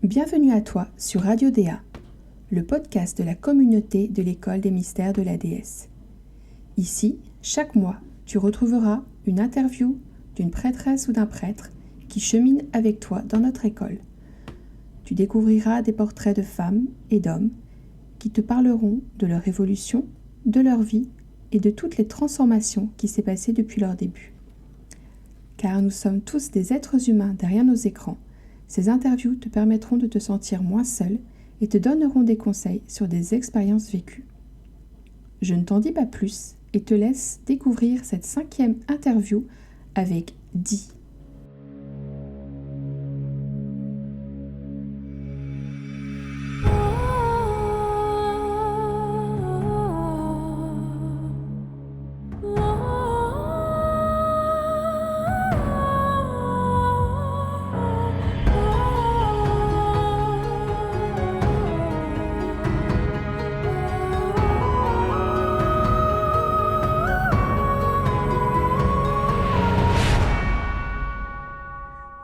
Bienvenue à toi sur Radio Déa, le podcast de la communauté de l'école des mystères de la déesse. Ici, chaque mois, tu retrouveras une interview d'une prêtresse ou d'un prêtre qui chemine avec toi dans notre école. Tu découvriras des portraits de femmes et d'hommes qui te parleront de leur évolution, de leur vie et de toutes les transformations qui s'est passées depuis leur début. Car nous sommes tous des êtres humains derrière nos écrans, ces interviews te permettront de te sentir moins seul et te donneront des conseils sur des expériences vécues. Je ne t'en dis pas plus et te laisse découvrir cette 5e interview avec Di.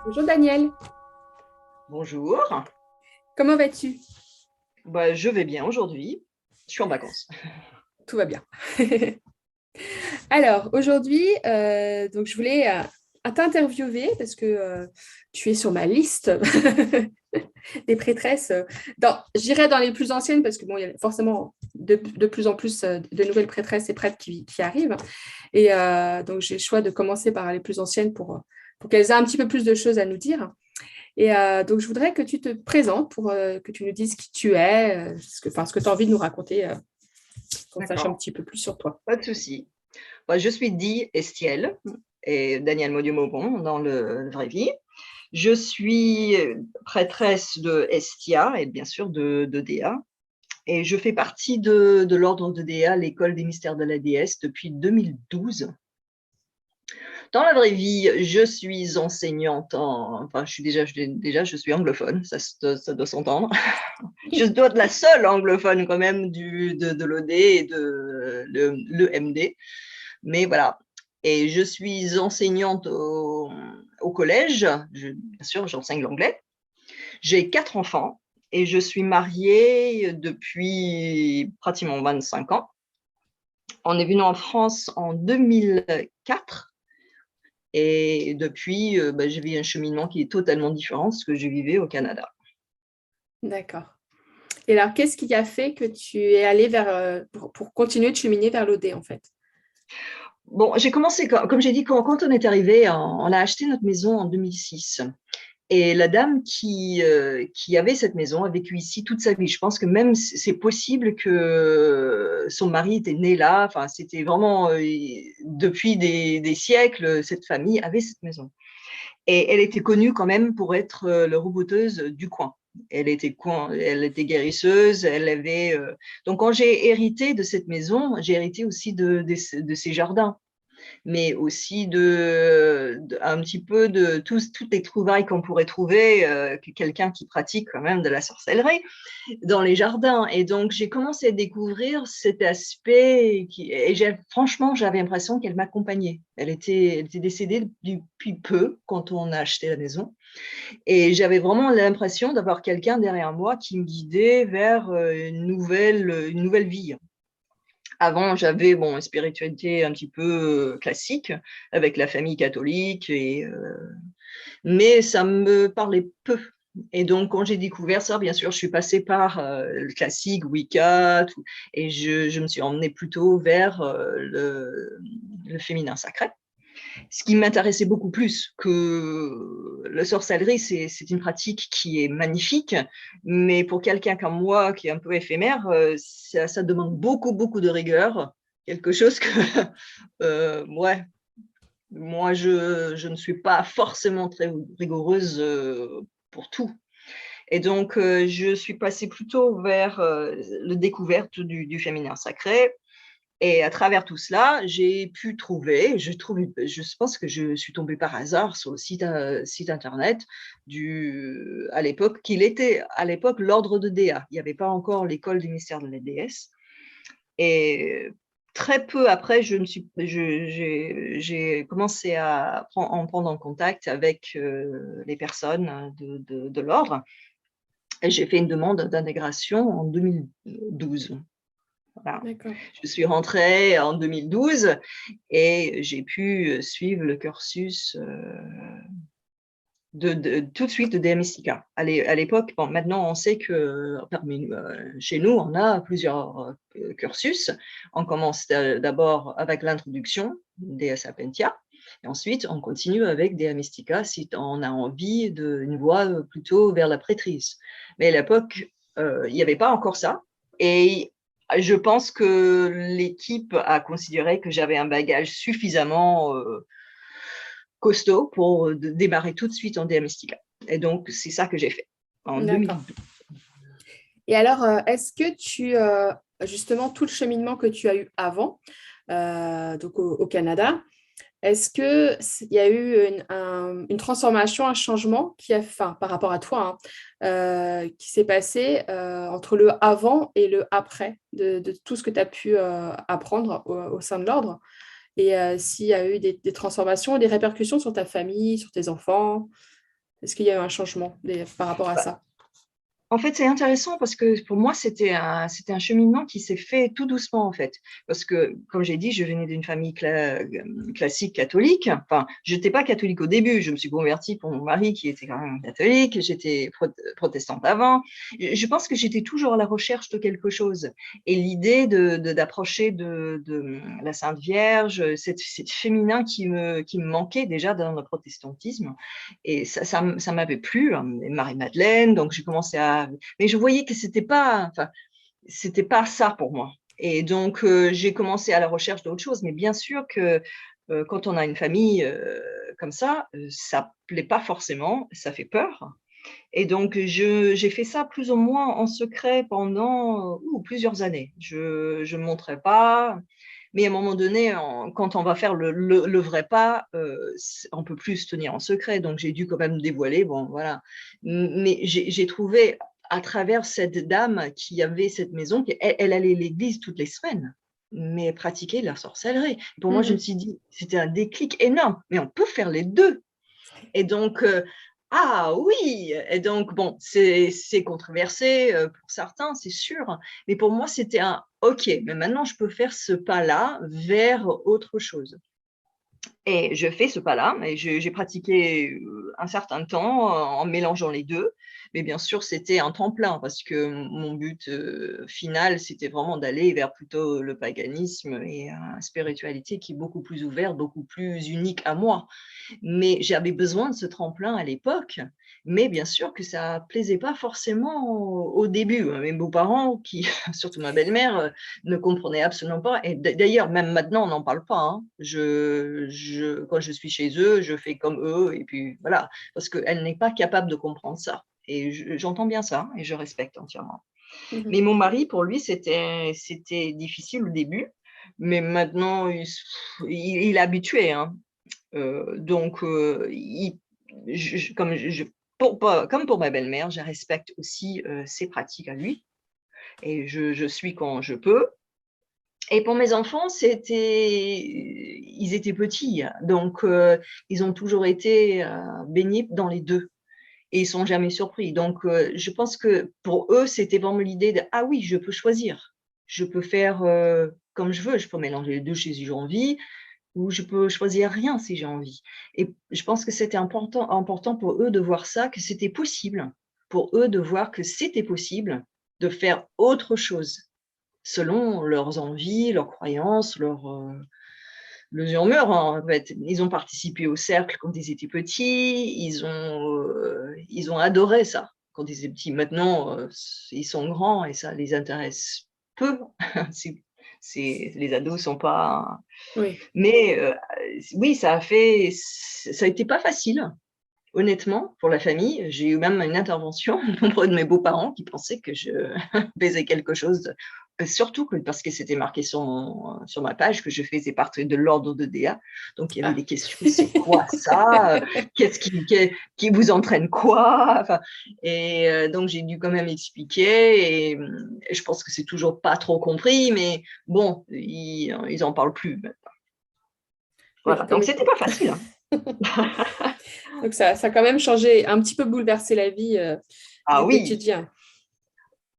Bonjour Daniel, Bonjour, comment vas-tu? je vais bien aujourd'hui, je suis en vacances. Tout va bien. Alors aujourd'hui, donc je voulais t'interviewer parce que tu es sur ma liste des prêtresses. J'irai dans les plus anciennes parce que bon, il y a forcément de plus en plus de nouvelles prêtresses et prêtres qui arrivent. Et donc j'ai le choix de commencer par les plus anciennes pour qu'elles aient un petit peu plus de choses à nous dire. Et donc je voudrais que tu te présentes pour que tu nous dises qui tu es, ce que tu as envie de nous raconter, qu'on sache un petit peu plus sur toi. Pas de souci. Je suis Di Estiel et Daniel Modieu-Maubon dans le vrai vie. Je suis prêtresse de Estia et bien sûr de Déa. Et je fais partie de l'ordre de Déa, l'école des mystères de la déesse, depuis 2012. Dans la vraie vie, je suis enseignante je suis anglophone, ça doit s'entendre. Je dois être la seule anglophone quand même de l'OD et de l'EMD. Mais voilà. Et je suis enseignante au collège. Bien sûr, j'enseigne l'anglais. J'ai 4 enfants et je suis mariée depuis pratiquement 25 ans. On est venu en France en 2004. Et depuis, j'ai vécu un cheminement qui est totalement différent de ce que je vivais au Canada. D'accord. Et alors, qu'est-ce qui a fait que tu es allée pour continuer de cheminer vers l'OD, en fait? Bon, j'ai commencé, comme j'ai dit, quand on est arrivé, on a acheté notre maison en 2006. Et la dame qui avait cette maison a vécu ici toute sa vie. Je pense que même c'est possible que son mari était né là. Enfin, c'était vraiment depuis des siècles, cette famille avait cette maison. Et elle était connue quand même pour être la roboteuse du coin. Elle était guérisseuse. Donc, quand j'ai hérité de cette maison, j'ai hérité aussi de ses jardins, mais aussi un petit peu de toutes les trouvailles qu'on pourrait trouver, quelqu'un qui pratique quand même de la sorcellerie dans les jardins. Et donc, j'ai commencé à découvrir cet aspect franchement, j'avais l'impression qu'elle m'accompagnait. Elle était décédée depuis peu quand on a acheté la maison. Et j'avais vraiment l'impression d'avoir quelqu'un derrière moi qui me guidait vers une nouvelle vie. Avant, j'avais une spiritualité un petit peu classique avec la famille catholique, mais ça me parlait peu. Et donc, quand j'ai découvert ça, bien sûr, je suis passée par le classique, Wicca, et je me suis emmenée plutôt vers le féminin sacré. Ce qui m'intéressait beaucoup plus que la sorcellerie, c'est une pratique qui est magnifique, mais pour quelqu'un comme moi, qui est un peu éphémère, ça demande beaucoup, beaucoup de rigueur, quelque chose que, moi, je ne suis pas forcément très rigoureuse pour tout. Et donc, je suis passée plutôt vers la découverte du féminin sacré. Et à travers tout cela, j'ai pu trouver, je pense que je suis tombée par hasard sur le site internet à l'époque, qu'il était à l'époque l'ordre de Déa. Il n'y avait pas encore l'école des mystères de la déesse. Et très peu après, j'ai commencé à prendre en contact avec les personnes de l'ordre. Et j'ai fait une demande d'intégration en 2012. Voilà. D'accord. Je suis rentrée en 2012 et j'ai pu suivre le cursus tout de suite de DM Mystica. À l'époque, bon, maintenant on sait que chez nous, on a plusieurs cursus. On commence d'abord avec l'introduction DS Apentia, et ensuite on continue avec DM Mystica si on a envie d'une voie plutôt vers la prêtrise. Mais à l'époque, il n'y avait pas encore ça. Et je pense que l'équipe a considéré que j'avais un bagage suffisamment costaud pour démarrer tout de suite en DM Mystica. Et donc, c'est ça que j'ai fait en 2012. Et alors, est-ce que justement, tout le cheminement que tu as eu avant, donc au Canada, est-ce qu'il y a eu une transformation, un changement par rapport à toi, qui s'est passé entre le avant et le après de tout ce que tu as pu apprendre au sein de l'ordre? Et s'il y a eu des transformations, des répercussions sur ta famille, sur tes enfants? Est-ce qu'il y a eu un changement par rapport à ça? En fait, c'est intéressant parce que pour moi, c'était un cheminement qui s'est fait tout doucement, en fait. Parce que, comme j'ai dit, je venais d'une famille classique catholique. Enfin, je n'étais pas catholique au début. Je me suis convertie pour mon mari qui était quand même catholique. J'étais protestante avant. Je pense que j'étais toujours à la recherche de quelque chose. Et l'idée d'approcher de la Sainte Vierge, c'est féminin qui me manquait déjà dans le protestantisme. Et ça m'avait plu, hein, Marie-Madeleine. Donc, j'ai commencé mais je voyais que c'était pas ça pour moi. Et donc, j'ai commencé à la recherche d'autre chose. Mais bien sûr que quand on a une famille comme ça plaît pas forcément, ça fait peur. Et donc, j'ai fait ça plus ou moins en secret pendant plusieurs années. Je ne montrais pas. Mais à un moment donné, quand on va faire le vrai pas, on peut plus se tenir en secret. Donc, j'ai dû quand même dévoiler. Bon, voilà. Mais j'ai trouvé à travers cette dame qui avait cette maison, elle allait à l'église toutes les semaines, mais elle pratiquait la sorcellerie. Pour moi, je me suis dit, c'était un déclic énorme. Mais on peut faire les deux. Et donc, ah oui, et donc, bon, c'est controversé pour certains, c'est sûr, mais pour moi, c'était un OK, mais maintenant, je peux faire ce pas-là vers autre chose. Et je fais ce pas-là, et j'ai pratiqué un certain temps en mélangeant les deux. Mais bien sûr, c'était un temps plein parce que mon but final, c'était vraiment d'aller vers plutôt le paganisme et une spiritualité qui est beaucoup plus ouverte, beaucoup plus unique à moi. Mais j'avais besoin de ce tremplin à l'époque. Mais bien sûr que ça ne plaisait pas forcément au début. Mes beaux-parents, qui, surtout ma belle-mère, ne comprenaient absolument pas. Et d'ailleurs, même maintenant, on n'en parle pas. Hein. Quand je suis chez eux, je fais comme eux. Et puis voilà, parce qu'elle n'est pas capable de comprendre ça. Et j'entends bien ça et je respecte entièrement. Mais mon mari, pour lui, c'était difficile au début. Mais maintenant, il est habitué. Hein. Donc, comme pour ma belle-mère, je respecte aussi ses pratiques à lui et je suis quand je peux. Et pour mes enfants, ils étaient petits, donc ils ont toujours été baignés dans les deux et ils ne sont jamais surpris. Donc, je pense que pour eux, c'était vraiment l'idée de « Ah oui, je peux choisir, je peux faire comme je veux, je peux mélanger les deux si j'ai envie ». Ou je peux choisir rien si j'ai envie. Et je pense que c'était important pour eux de voir ça, que c'était possible, pour eux de voir que c'était possible de faire autre chose selon leurs envies, leurs croyances, leurs murmures. En fait. Ils ont participé au cercle quand ils étaient petits, ils ont adoré ça quand ils étaient petits. Maintenant, ils sont grands et ça les intéresse peu. Les ados sont pas. Oui. Mais oui, ça a été pas facile, honnêtement, pour la famille. J'ai eu même une intervention auprès de mes beaux-parents qui pensaient que je faisais quelque chose, surtout parce que c'était marqué sur ma page que je faisais partie de l'ordre de DA. Donc, il y avait des questions, c'est quoi ça? Qu'est-ce qui vous entraîne quoi? Enfin, et donc, j'ai dû quand même expliquer et je pense que c'est toujours pas trop compris, mais bon, ils en parlent plus maintenant. Voilà. Donc, c'était pas facile. Hein. Donc, ça a quand même changé, un petit peu bouleversé la vie du quotidien.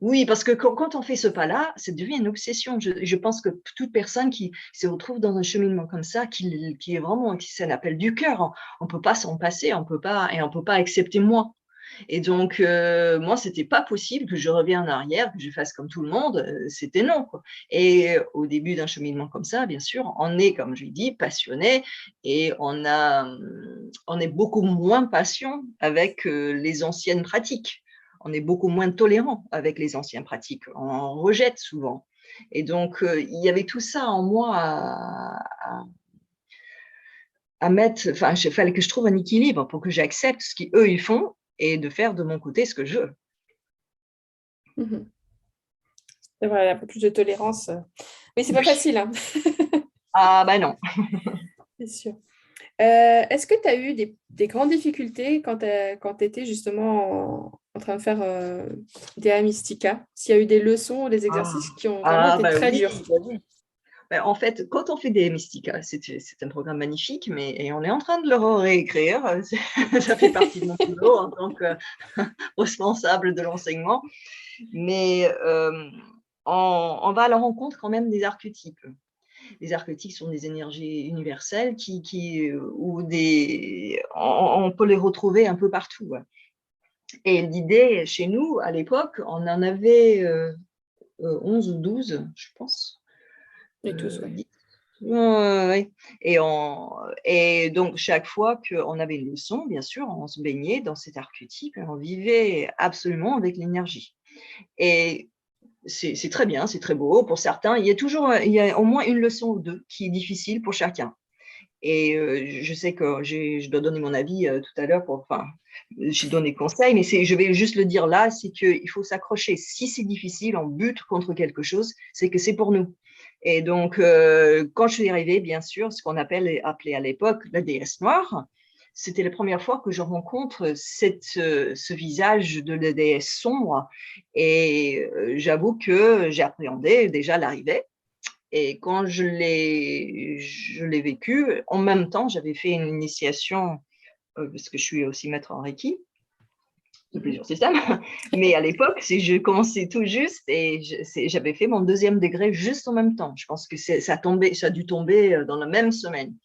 Oui, parce que quand on fait ce pas-là, ça devient une obsession. Je pense que toute personne qui se retrouve dans un cheminement comme ça, qui est vraiment, c'est un appel du cœur. On ne peut pas s'en passer, on peut pas accepter moi. Et donc, moi, c'était pas possible que je revienne en arrière, que je fasse comme tout le monde. C'était non, quoi. Et au début d'un cheminement comme ça, bien sûr, on est, comme je l'ai dit, passionné et on est beaucoup moins patient avec les anciennes pratiques. On est beaucoup moins tolérant avec les anciennes pratiques. On rejette souvent. Et donc, il y avait tout ça en moi à mettre, enfin, il fallait que je trouve un équilibre pour que j'accepte ce qu'eux, ils font et de faire de mon côté ce que je veux. Mhm. C'est vrai, un peu plus de tolérance. Oui, c'est pas facile, hein. Ah, ben non. C'est sûr. Est-ce que tu as eu des grandes difficultés quand tu étais justement en train de faire des Mystica? S'il y a eu des leçons ou des exercices qui ont vraiment été ben très oui, durs? ben oui. Ben, en fait, quand on fait des Mystica, c'est un programme magnifique, et on est en train de le réécrire. Ça fait partie de mon boulot en tant que responsable de l'enseignement. Mais on va à la rencontre quand même des archétypes. Les archétypes sont des énergies universelles on peut les retrouver un peu partout. Ouais. Et l'idée, chez nous, à l'époque, on en avait 11 ou 12, je pense. Et tous, oui. 10. Ouais. Et donc, chaque fois qu'on avait une leçon, bien sûr, on se baignait dans cet archétype et on vivait absolument avec l'énergie. Et c'est très bien, c'est très beau. Pour certains, il y a au moins une leçon ou deux qui est difficile pour chacun. Et je sais que je dois donner mon avis tout à l'heure. Enfin, j'ai donné conseil, mais je vais juste le dire là, c'est qu'il faut s'accrocher. Si c'est difficile, on bute contre quelque chose, c'est que c'est pour nous. Et donc, quand je suis arrivée, bien sûr, ce qu'on appelait à l'époque la déesse noire, c'était la première fois que je rencontre ce visage de la déesse sombre. Et j'avoue que j'ai appréhendé déjà l'arrivée. Et quand je l'ai vécu, en même temps, j'avais fait une initiation, parce que je suis aussi maître en Reiki, de plusieurs systèmes. Mais à l'époque, je commençais tout juste et j'avais fait mon 2e degré juste en même temps. Je pense que ça a dû tomber dans la même semaine.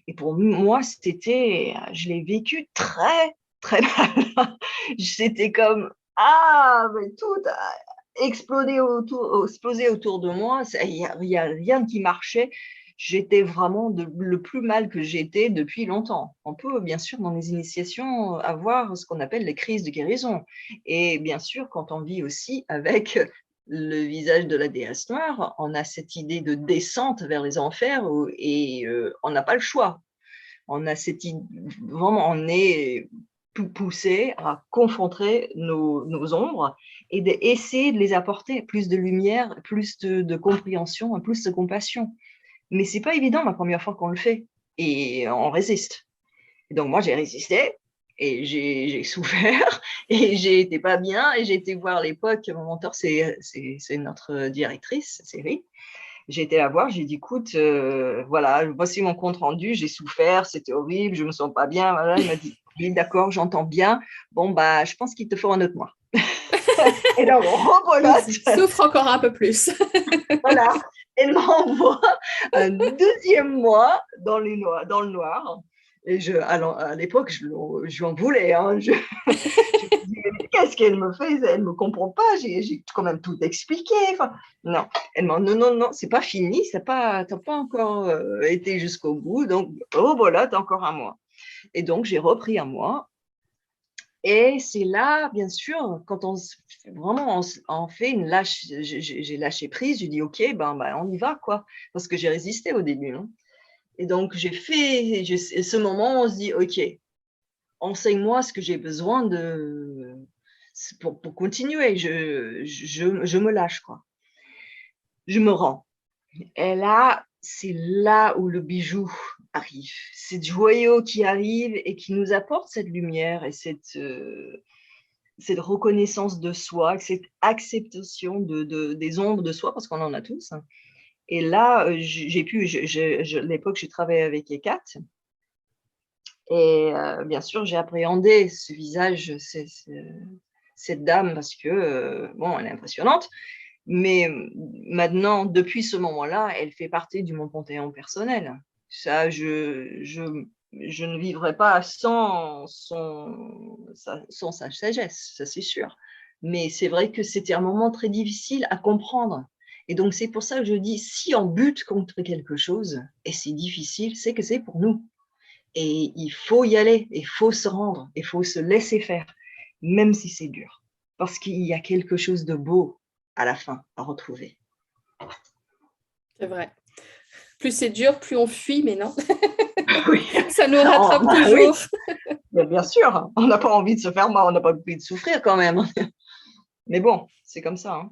Et pour moi, je l'ai vécu très, très mal. C'était comme, mais tout a explosé autour de moi. Il n'y a rien qui marchait. J'étais vraiment le plus mal que j'ai été depuis longtemps. On peut, bien sûr, dans les initiations, avoir ce qu'on appelle les crises de guérison. Et bien sûr, quand on vit aussi avec le visage de la déesse noire, on a cette idée de descente vers les enfers et on n'a pas le choix. On a vraiment, on est poussé à confronter nos ombres et d'essayer de les apporter plus de lumière, plus de compréhension, plus de compassion. Mais c'est pas évident la première fois qu'on le fait et on résiste. Et donc moi j'ai résisté et j'ai souffert et j'ai été pas bien et j'ai été voir à l'époque, mon mentor c'est notre directrice, Céline. J'ai été la voir, j'ai dit, écoute, voilà, voici mon compte rendu, j'ai souffert, c'était horrible, je me sens pas bien. Voilà, il m'a dit, oui, d'accord, j'entends bien. Bon, bah, je pense qu'il te faut un autre mois. Et donc, rebelote. Souffre encore un peu plus. Voilà, elle m'envoie un 2e mois dans le noir. Et à l'époque, je lui en voulais. Hein. Je me dis, qu'est-ce qu'elle me fait? Elle ne me comprend pas. J'ai quand même tout expliqué. Enfin, non, elle m'a dit, non, c'est pas fini. Tu n'as pas encore été jusqu'au bout. Donc, voilà, tu as encore un mois. Et donc, j'ai repris un mois. Et c'est là, bien sûr, quand on fait une j'ai lâché prise. J'ai dit, OK, ben, on y va, quoi. Parce que j'ai résisté au début. Hein. Et donc, ce moment, on se dit, OK, enseigne-moi ce que j'ai besoin pour continuer. Je me lâche, quoi. Je me rends. Et là, c'est là où le bijou arrive. C'est le joyau qui arrive et qui nous apporte cette lumière et cette reconnaissance de soi, cette acceptation des ombres de soi, parce qu'on en a tous. Et là, à l'époque, j'ai travaillé avec Ekat. Et bien sûr, j'ai appréhendé ce visage, cette dame parce que, bon, elle est impressionnante. Mais maintenant, depuis ce moment-là, elle fait partie de mon panthéon personnel. Ça, je ne vivrai pas sans sa sagesse, ça c'est sûr. Mais c'est vrai que c'était un moment très difficile à comprendre. Et donc, c'est pour ça que je dis, si on bute contre quelque chose, et c'est difficile, c'est que c'est pour nous. Et il faut y aller, il faut se rendre, il faut se laisser faire, même si c'est dur. Parce qu'il y a quelque chose de beau à la fin à retrouver. C'est vrai. Plus c'est dur, plus on fuit, mais non. Oui. Ça nous rattrape toujours. Oui. Bien sûr, on n'a pas envie de se faire mal, on n'a pas envie de souffrir quand même. Mais bon, c'est comme ça. Hein.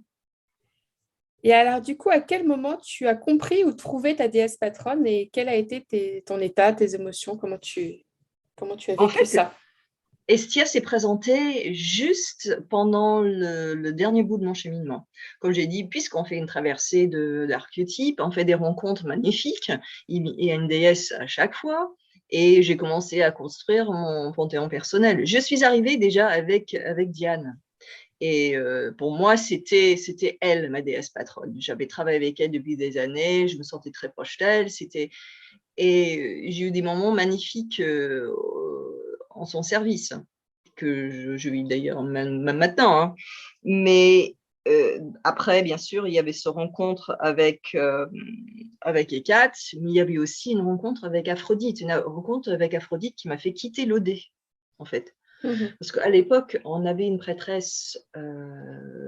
Et alors, du coup, à quel moment tu as compris ou trouvé ta déesse patronne et quel a été ton état, tes émotions, comment tu as En vécu fait, ça? Estia s'est présentée juste pendant le dernier bout de mon cheminement. Comme j'ai dit, puisqu'on fait une traversée d'archétypes, on fait des rencontres magnifiques, il y a une déesse à chaque fois, et j'ai commencé à construire mon panthéon personnel. Je suis arrivée déjà avec Diane. Et pour moi, c'était elle, ma déesse patronne. J'avais travaillé avec elle depuis des années, je me sentais très proche d'elle. Et j'ai eu des moments magnifiques en son service, que je vis d'ailleurs même maintenant. Hein. Mais après, bien sûr, il y avait ce rencontre avec Hécate, mais il y avait aussi une rencontre avec Aphrodite qui m'a fait quitter l'Odé, en fait. Parce qu'à l'époque, on avait une prêtresse,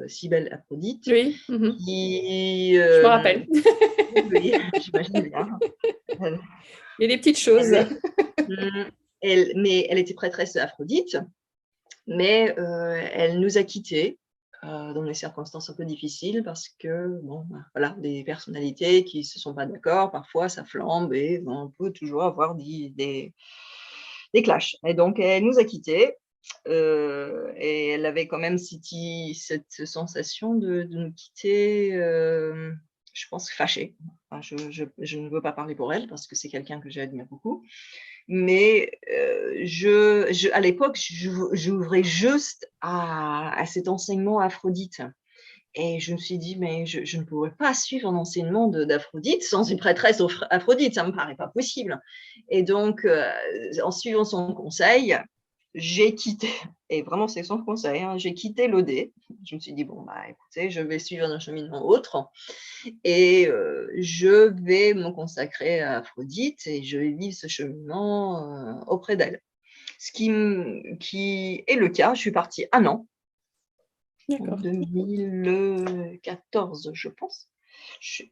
Cybèle Aphrodite, Oui, qui... je me rappelle. oui, j'imagine bien. Il y a des petites choses. Mais elle était prêtresse d'Aphrodite, mais elle nous a quittés dans des circonstances un peu difficiles parce que, bon, voilà, des personnalités qui ne se sont pas d'accord, parfois ça flambe et on peut toujours avoir des clashs. Et donc, elle nous a quittés. Et elle avait quand même cette sensation de nous quitter, je pense, fâchée. Enfin, je ne veux pas parler pour elle parce que c'est quelqu'un que j'admire beaucoup. Mais à l'époque, j'ouvrais juste à cet enseignement Aphrodite. Et je me suis dit, mais je ne pourrais pas suivre un enseignement d'Aphrodite sans une prêtresse Aphrodite, ça ne me paraît pas possible. Et donc, en suivant son conseil, j'ai quitté, et vraiment c'est son conseil, hein, j'ai quitté l'OD. Je me suis dit, bon, bah écoutez, je vais suivre un cheminement autre et je vais me consacrer à Aphrodite et je vais vivre ce cheminement auprès d'elle. Ce qui est le cas, je suis partie 1 an, en 2014, je pense.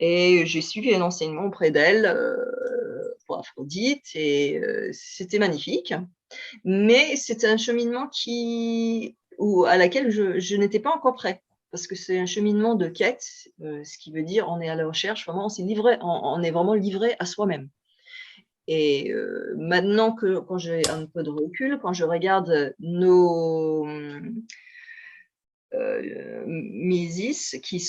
Et j'ai suivi un enseignement auprès d'elle pour Aphrodite et c'était magnifique. Mais c'était un cheminement à laquelle je n'étais pas encore prête. Parce que c'est un cheminement de quête, ce qui veut dire on est à la recherche, vraiment, on est vraiment livré à soi-même. Et maintenant quand j'ai un peu de recul, quand je regarde Misis qui elles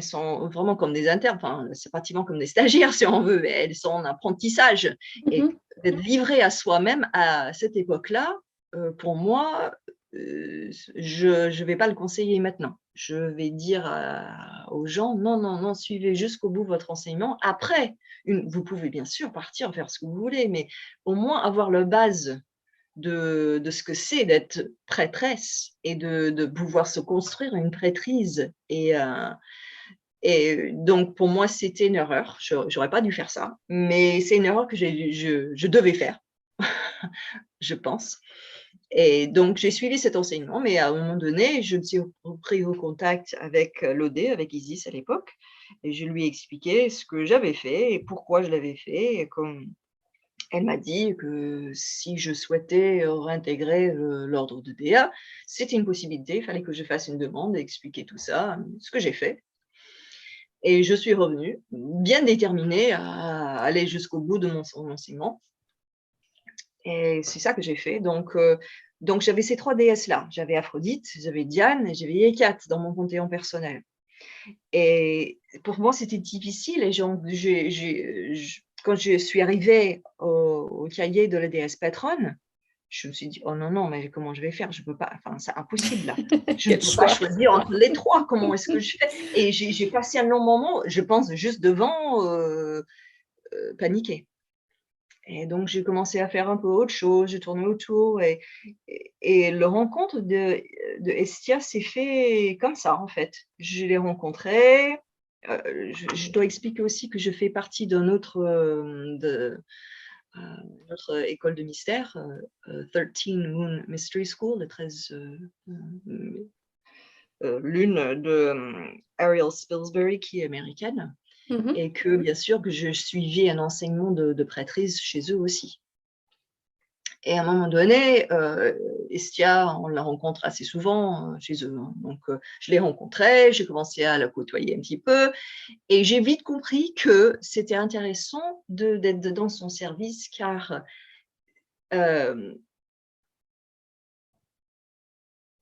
sont vraiment comme des internes, enfin, c'est pratiquement comme des stagiaires si on veut, mais elles sont en apprentissage. Et d'être livré à soi-même à cette époque-là, pour moi, je ne vais pas le conseiller maintenant. Je vais dire aux gens, non, non, non, suivez jusqu'au bout votre enseignement. Après, vous pouvez bien sûr partir faire ce que vous voulez, mais au moins avoir la base de ce que c'est d'être prêtresse et de pouvoir se construire une prêtrise. Et donc, pour moi, c'était une erreur. Je n'aurais pas dû faire ça, mais c'est une erreur que je devais faire, je pense. Et donc, j'ai suivi cet enseignement, mais à un moment donné, je me suis pris au contact avec l'OD, avec Isis à l'époque, et je lui ai expliqué ce que j'avais fait et pourquoi je l'avais fait, et comme elle m'a dit que si je souhaitais réintégrer l'ordre de Déa, c'était une possibilité, il fallait que je fasse une demande et expliquer tout ça, ce que j'ai fait. Et je suis revenue, bien déterminée à aller jusqu'au bout de mon enseignement. Et c'est ça que j'ai fait. Donc j'avais ces 3 déesses-là. J'avais Aphrodite, j'avais Diane et j'avais Hécate dans mon panthéon personnel. Et pour moi, c'était difficile. Et quand je suis arrivée au cahier de la déesse patronne, je me suis dit, oh non, non, mais comment je vais faire? Je ne peux pas, enfin, c'est impossible là. Je ne Quel peux pas choix. choisir entre les trois. Comment est-ce que je fais? Et j'ai passé un long moment, je pense, juste devant, paniquer. Et donc, j'ai commencé à faire un peu autre chose, j'ai tourné autour et le rencontre de Estia s'est fait comme ça, en fait. Je l'ai rencontrée. Je dois expliquer aussi que je fais partie notre école de mystère, 13 Moon Mystery School, les 13 lunes de Ariel Spilsbury, qui est américaine. Et que, bien sûr, que je suivais un enseignement de prêtrise chez eux aussi. Et à un moment donné, Estia, on la rencontre assez souvent chez eux. Hein. Donc, je l'ai rencontrée, j'ai commencé à la côtoyer un petit peu, et j'ai vite compris que c'était intéressant d'être dans son service, car elle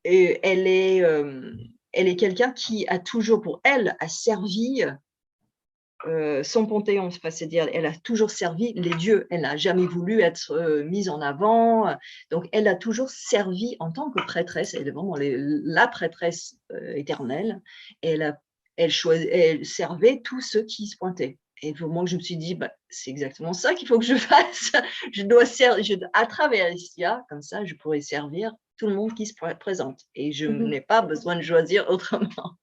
est quelqu'un qui a toujours, pour elle, a servi son panthéon, c'est-à-dire elle a toujours servi les dieux, elle n'a jamais voulu être mise en avant, donc elle a toujours servi en tant que prêtresse, elle est vraiment la prêtresse éternelle, et elle servait tous ceux qui se pointaient. Et pour moi, je me suis dit, c'est exactement ça qu'il faut que je fasse. Je dois servir, à travers Estia, comme ça, je pourrais servir tout le monde qui se présente. Et je n'ai pas besoin de choisir autrement.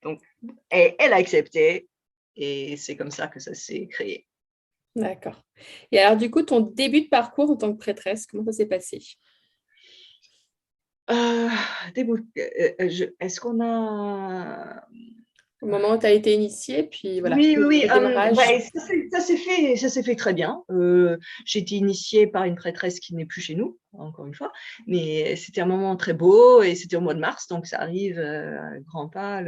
Donc, elle a accepté. Et c'est comme ça que ça s'est créé. D'accord. Et alors, du coup, ton début de parcours en tant que prêtresse, comment ça s'est passé? Est-ce qu'on a... Au moment où tu as été initiée, puis voilà, Oui, le démarrage. ça s'est fait très bien. J'ai été initiée par une prêtresse qui n'est plus chez nous, encore une fois, mais c'était un moment très beau et c'était au mois de mars, donc ça arrive à grands pas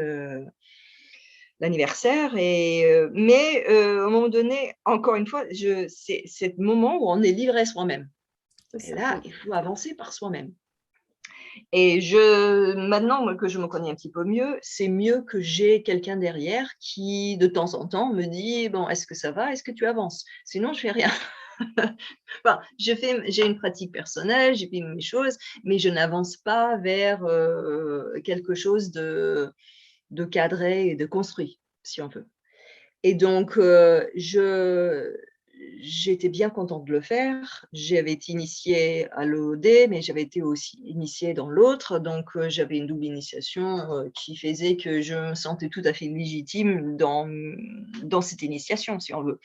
l'anniversaire. Mais à un moment donné, encore une fois, c'est ce moment où on est livré à soi-même. Et là, il faut avancer par soi-même. Et maintenant que je me connais un petit peu mieux, c'est mieux que j'ai quelqu'un derrière qui, de temps en temps, me dit, bon, est-ce que ça va? Est-ce que tu avances? Sinon, je fais rien. Enfin, j'ai une pratique personnelle, j'ai fait mes choses, mais je n'avance pas vers quelque chose de cadré et de construit, si on peut. Et donc, j'étais bien contente de le faire. J'avais été initiée à l'OD, mais j'avais été aussi initiée dans l'autre. Donc, j'avais une double initiation qui faisait que je me sentais tout à fait légitime dans cette initiation, si on veut.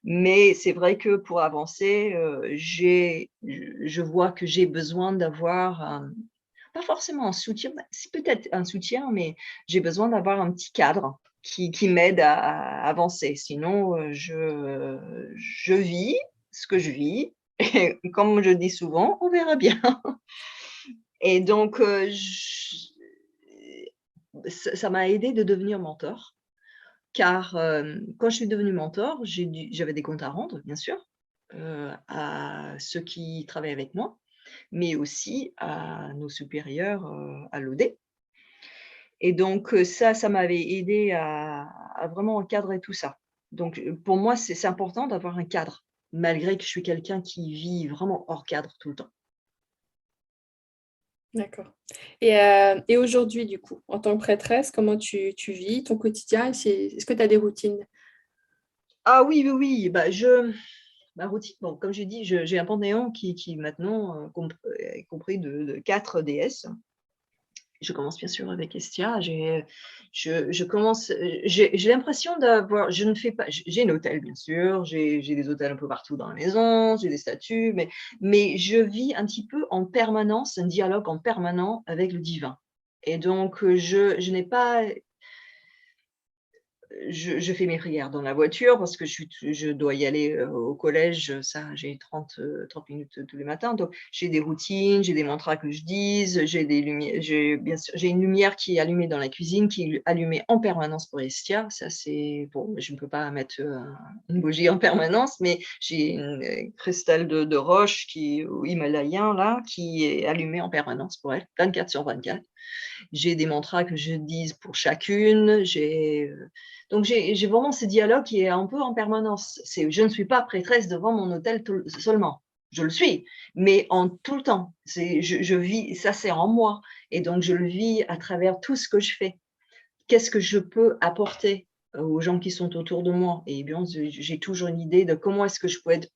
Mais c'est vrai que pour avancer, je vois que j'ai besoin d'avoir, pas forcément un soutien, c'est peut-être un soutien, mais j'ai besoin d'avoir un petit cadre qui m'aide à avancer. Sinon, je vis ce que je vis. Et comme je dis souvent, on verra bien. Et donc, ça m'a aidé de devenir mentor. Car quand je suis devenue mentor, j'avais des comptes à rendre, bien sûr, à ceux qui travaillent avec moi, mais aussi à nos supérieurs à l'OD. Et donc, ça m'avait aidé à vraiment encadrer tout ça. Donc, pour moi, c'est important d'avoir un cadre, malgré que je suis quelqu'un qui vit vraiment hors cadre tout le temps. D'accord. Et aujourd'hui, du coup, en tant que prêtresse, comment tu vis ton quotidien? Est-ce que tu as des routines? Ah oui, oui, oui. Ma routine, bon, comme j'ai dit, j'ai un panthéon qui maintenant est compris de 4 déesses. Je commence bien sûr avec Estia. J'ai l'impression d'avoir, je ne fais pas, j'ai un hôtel bien sûr, j'ai des hôtels un peu partout dans la maison, j'ai des statues, mais je vis un petit peu en permanence, un dialogue en permanent avec le divin. Et donc, je n'ai pas, je fais mes prières dans la voiture parce que je dois y aller au collège, ça j'ai 30 minutes tous les matins, donc j'ai des routines, j'ai des mantras que je dise, j'ai des lumières, bien sûr, j'ai une lumière qui est allumée dans la cuisine, qui est allumée en permanence pour Estia, ça c'est, bon, je ne peux pas mettre une bougie en permanence, mais j'ai un cristal de roche himalayen là, qui est allumé en permanence pour elle, 24 sur 24. J'ai des mantras que je dise pour chacune, donc j'ai vraiment ce dialogue qui est un peu en permanence. Je ne suis pas prêtresse devant mon hôtel seulement. je le suis, mais en tout le temps. Je vis, ça c'est en moi, et donc je le vis à travers tout ce que je fais. Qu'est-ce que je peux apporter aux gens qui sont autour de moi? Et bien, j'ai toujours une idée de comment est-ce que je peux être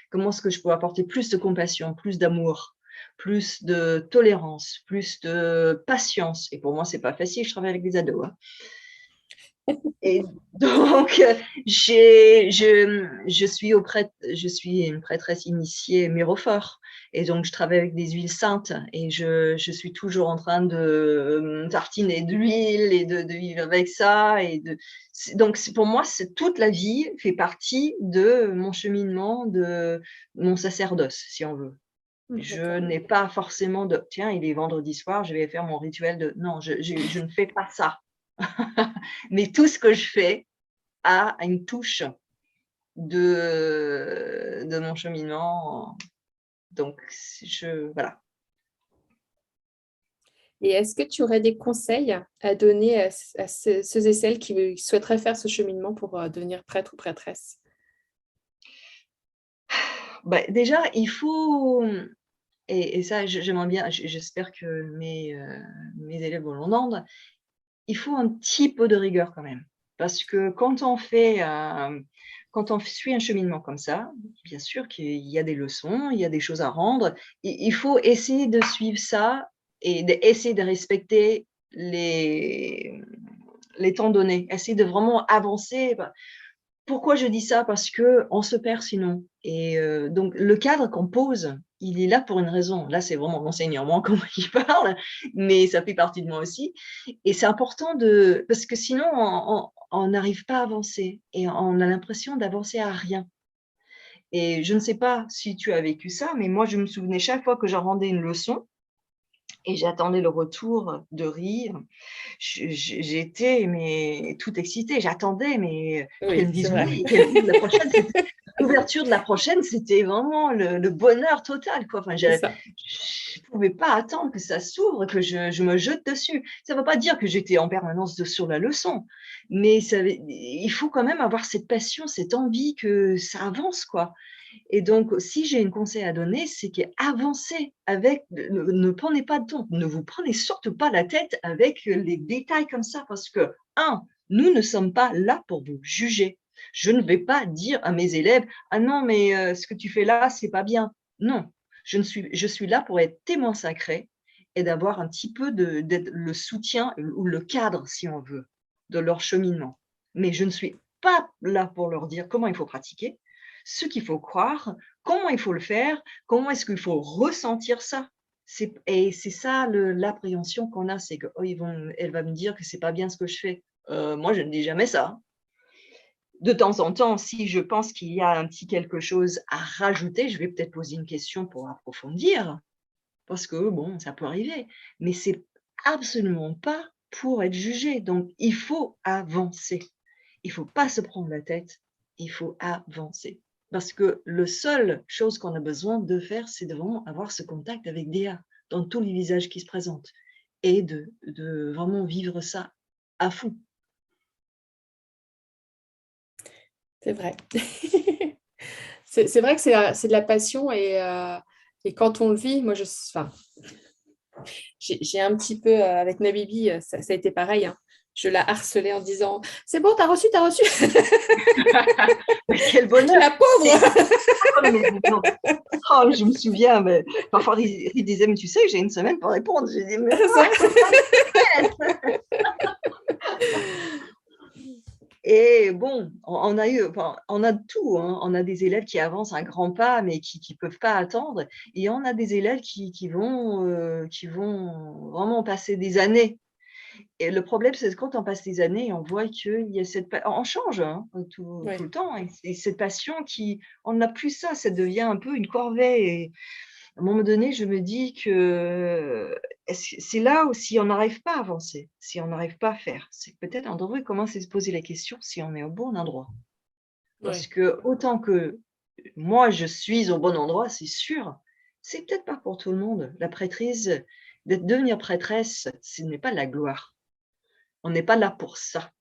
comment est-ce que je peux apporter plus de compassion, plus d'amour, plus de tolérance, plus de patience. Et pour moi, c'est pas facile, je travaille avec des ados, hein. Et donc, je suis une prêtresse initiée Mirophore. Et donc, je travaille avec des huiles saintes et je suis toujours en train de tartiner de l'huile et de vivre avec ça. Donc, pour moi, toute la vie fait partie de mon cheminement, de mon sacerdoce, si on veut. Je n'ai pas forcément de tiens, il est vendredi soir, je vais faire mon rituel de. Non, je ne fais pas ça. Mais tout ce que je fais a une touche de mon cheminement. Donc, voilà. Et est-ce que tu aurais des conseils à donner à ceux et celles qui souhaiteraient faire ce cheminement pour devenir prêtre ou prêtresse? Déjà, il faut, et ça, j'aimerais bien, j'espère que mes élèves vont l'entendre, il faut un petit peu de rigueur quand même. Parce que quand on suit un cheminement comme ça, bien sûr qu'il y a des leçons, il y a des choses à rendre. Il faut essayer de suivre ça et d'essayer de respecter les temps donnés. Essayer de vraiment avancer. Pourquoi je dis ça? Parce qu'on se perd sinon. Et donc, le cadre qu'on pose, il est là pour une raison. Là, c'est vraiment l'enseignement, comment il parle, mais ça fait partie de moi aussi. Et c'est important parce que sinon, on n'arrive pas à avancer et on a l'impression d'avancer à rien. Et je ne sais pas si tu as vécu ça, mais moi, je me souvenais chaque fois que je rendais une leçon et j'attendais le retour de rire. J'étais toute excitée. J'attendais, mais qu'elle me dise oui, qu'elle dise la prochaine. L'ouverture de la prochaine, c'était vraiment le bonheur total, quoi. Enfin, je ne pouvais pas attendre que ça s'ouvre, que je me jette dessus. Ça ne veut pas dire que j'étais en permanence sur la leçon, mais il faut quand même avoir cette passion, cette envie que ça avance, quoi. Et donc, si j'ai un conseil à donner, c'est qu'avancez avec, ne prenez pas de temps, ne vous prenez surtout pas la tête avec les détails comme ça, parce que, nous ne sommes pas là pour vous juger. Je ne vais pas dire à mes élèves, ah non, mais ce que tu fais là, c'est pas bien. Non, je suis là pour être témoin sacré et d'avoir un petit peu d'être le soutien ou le cadre, si on veut, de leur cheminement. Mais je ne suis pas là pour leur dire comment il faut pratiquer, ce qu'il faut croire, comment il faut le faire, comment est-ce qu'il faut ressentir ça. Et c'est ça l'appréhension qu'on a, c'est que elle va me dire que c'est pas bien ce que je fais. Moi, je ne dis jamais ça. De temps en temps, si je pense qu'il y a un petit quelque chose à rajouter, je vais peut-être poser une question pour approfondir, parce que bon, ça peut arriver, mais c'est absolument pas pour être jugé. Donc, il faut avancer. Il faut pas se prendre la tête, il faut avancer. Parce que la seule chose qu'on a besoin de faire, c'est de vraiment avoir ce contact avec Déa dans tous les visages qui se présentent et de vraiment vivre ça à fond. C'est vrai. C'est vrai que c'est de la passion et quand on le vit, moi, j'ai un petit peu, avec Nabibi, ça a été pareil, hein. Je la harcelais en disant « C'est bon, t'as reçu, t'as reçu !» Quel bonheur! La pauvre! Oh, je me souviens, mais parfois il disait « Mais tu sais, j'ai une semaine pour répondre. » J'ai dit « Mais ça. Et bon, on a tout, hein. On a des élèves qui avancent un grand pas, mais qui ne peuvent pas attendre. Et on a des élèves qui vont vraiment passer des années. Et le problème, c'est que quand on passe des années, on voit qu'il y a on change, hein, tout le temps. Et cette passion on n'a plus ça, ça devient un peu une corvée. Et à un moment donné, je me dis que c'est là où si on n'arrive pas à avancer, si on n'arrive pas à faire, c'est que peut-être on devrait commencer à se poser la question si on est au bon endroit. Parce que autant que moi, je suis au bon endroit, c'est sûr, c'est peut-être pas pour tout le monde. La prêtrise, devenir prêtresse, ce n'est pas de la gloire. On n'est pas là pour ça.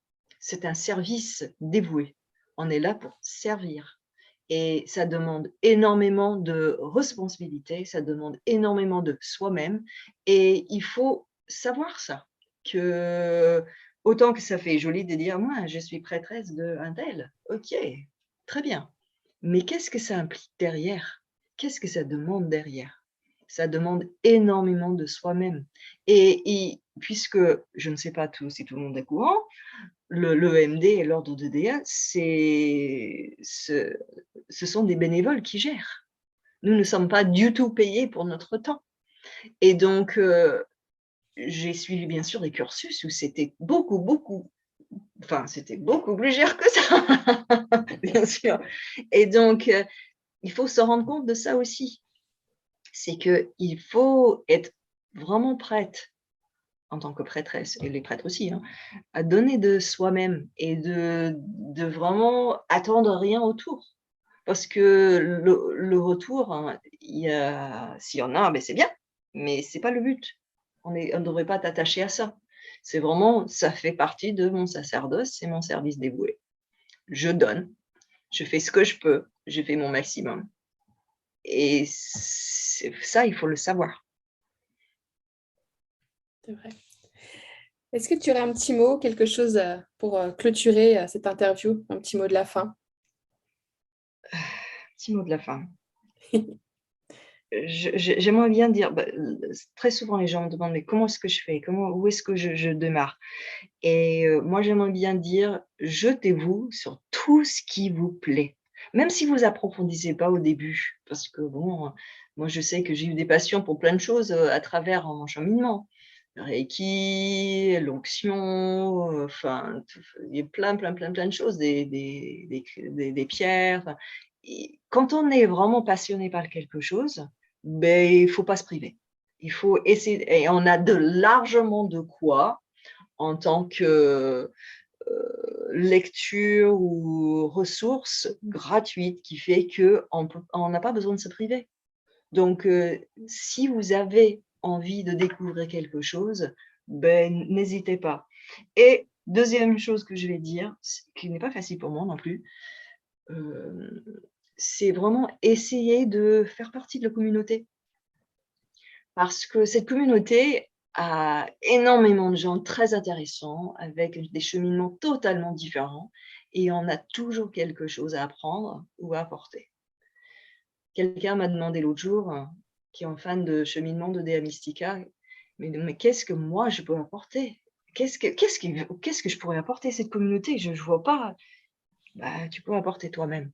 C'est un service dévoué. On est là pour servir. Et ça demande énormément de responsabilité, ça demande énormément de soi-même. Et il faut savoir ça, que autant que ça fait joli de dire: «Moi, je suis prêtresse de un tel». OK, très bien. Mais qu'est-ce que ça implique derrière? Qu'est-ce que ça demande derrière? Ça demande énormément de soi-même. Et puisque je ne sais pas si tout le monde est courant, l'EMD et l'ordre de DA, ce sont des bénévoles qui gèrent. Nous ne sommes pas du tout payés pour notre temps. Et donc, j'ai suivi bien sûr des cursus où c'était c'était beaucoup plus cher que ça, bien sûr. Et donc, il faut se rendre compte de ça aussi. C'est qu'il faut être vraiment prête, en tant que prêtresse, et les prêtres aussi, hein, à donner de soi-même et de vraiment attendre rien autour. Parce que le retour, hein, s'il y en a, ben c'est bien, mais c'est pas le but. On ne devrait pas t'attacher à ça. C'est vraiment, ça fait partie de mon sacerdoce, c'est mon service dévoué. Je donne, je fais ce que je peux, je fais mon maximum. Et ça, il faut le savoir. C'est vrai. Est-ce que tu aurais un petit mot, quelque chose pour clôturer cette interview, un petit mot de la fin? Petit mot de la fin. J'aimerais bien dire, très souvent les gens me demandent: «Mais comment est-ce que je fais? Où est-ce que je démarre?» Et moi j'aimerais bien dire: jetez-vous sur tout ce qui vous plaît. Même si vous approfondissez pas au début, parce que bon, moi je sais que j'ai eu des passions pour plein de choses, à travers mon cheminement. Le Reiki, l'onction, enfin il y a plein de choses, des pierres, enfin et quand on est vraiment passionné par quelque chose, ben il faut pas se priver. Il faut essayer et on a largement de quoi en tant que, lecture ou ressource gratuite qui fait qu'on n'a pas besoin de se priver. Donc, si vous avez envie de découvrir quelque chose, ben, n'hésitez pas. Et deuxième chose que je vais dire, qui n'est pas facile pour moi non plus, hem, c'est vraiment essayer de faire partie de la communauté. Parce que cette communauté a énormément de gens très intéressants, avec des cheminements totalement différents et on a toujours quelque chose à apprendre ou à apporter. Quelqu'un m'a demandé l'autre jour, qui est un fan de cheminement de Dea Mystica: «Mais qu'est-ce que moi je peux apporter? Qu'est-ce que je pourrais apporter à cette communauté? Je vois pas». Bah, tu peux apporter toi-même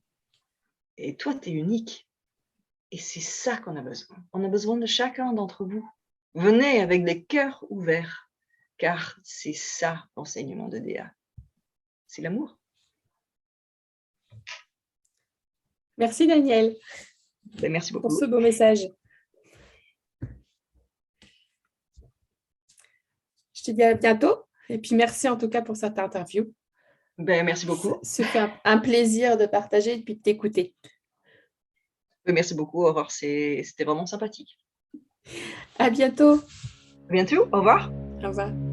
et toi, tu es unique et c'est ça qu'on a besoin. On a besoin de chacun d'entre vous. Venez avec des cœurs ouverts, car c'est ça l'enseignement de Dea. C'est l'amour. Merci Daniel Ben, merci pour beaucoup. ce beau message. Je te dis à bientôt et puis merci en tout cas pour cette interview. Ben, merci beaucoup. Ce fait un plaisir de partager et puis de t'écouter. Merci beaucoup, au revoir, c'était vraiment sympathique. À bientôt. À bientôt, au revoir. Au revoir.